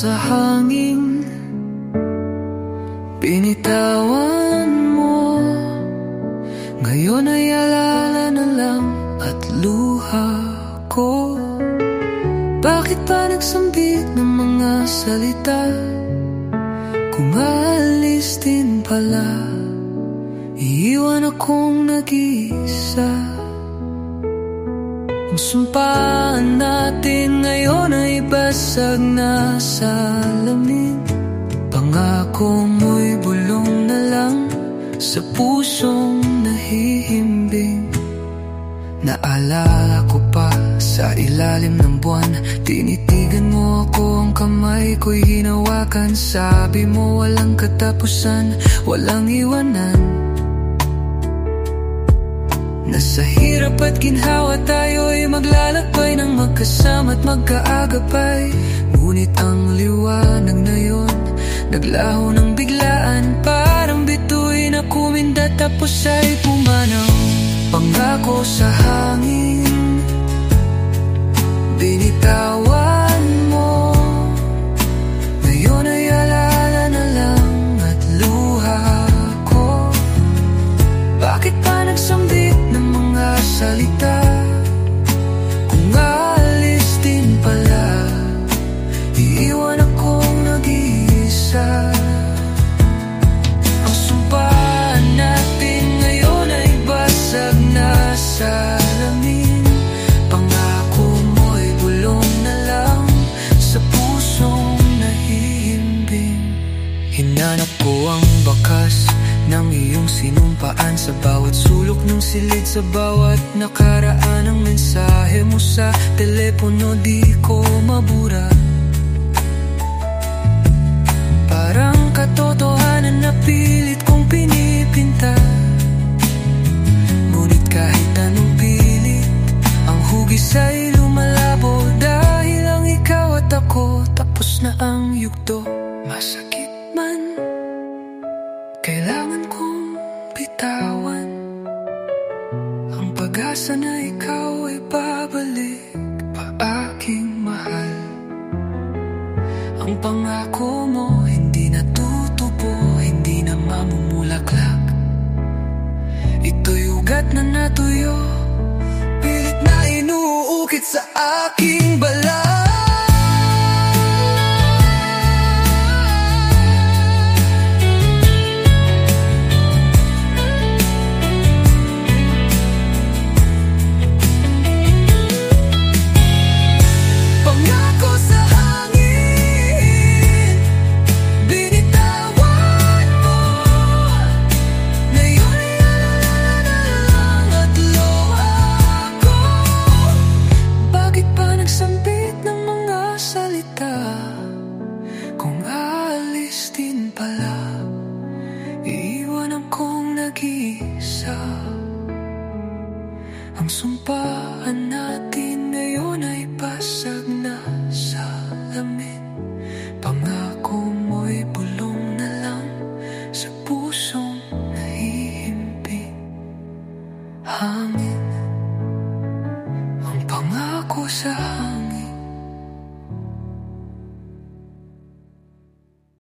sa hangin, binitawan mo. Ngayon ay alala na lang at luha ko. Bakit pa nagsambit ng mga salita kung aalis din pala? Iiwan akong nag-iisa. Ang sumpaan natin ngayon ay basag na salamin. Pangako mo'y bulong na lang sa pusong nahihimbing. Naalala ko pa sa ilalim ng buwan, tinitigan mo ako, ang kamay ko'y hinawakan. Sabi mo walang katapusan, walang iwanan. Nasa hirap at ginhawa tayo'y maglalakbay ng magkasama at magkaagapay. Ngunit ang liwanag na yon naglaho ng biglaan, parang bituin na kuminda tapos ay pumanaw. Pangako sa hangin, binitawan mo. Ngayon ay alala na lang at luha ko. Bakit pa nagsambit ng mga salita kung aalis din pala? Iiwan akong nag-iisa. Ang sumpaan natin ngayon ay basag na salamin. Pangako mo'y bulong na lang sa pusong nahihimbing. Hinanap ko ang bakas ng iyong sinumpaan sa bawat sulok ng silid, sa bawat nakaraan ng mensahe mo sa telepono. Di ko mabura, parang katotohanan na pilit kong pinipinta. Ngunit kahit anong pilit, ang hugis ay lumalabo. Dahil ang ikaw at ako, tapos na ang yugto. Masakit man, kailangan kong bitawan ang pag-asa na ikaw ay babalik pa, aking mahal. Ang pangako mo hindi natutubo, hindi na mamumulaklak. Ito'y ugat na natuyo, pilit na inuukit sa aking balat.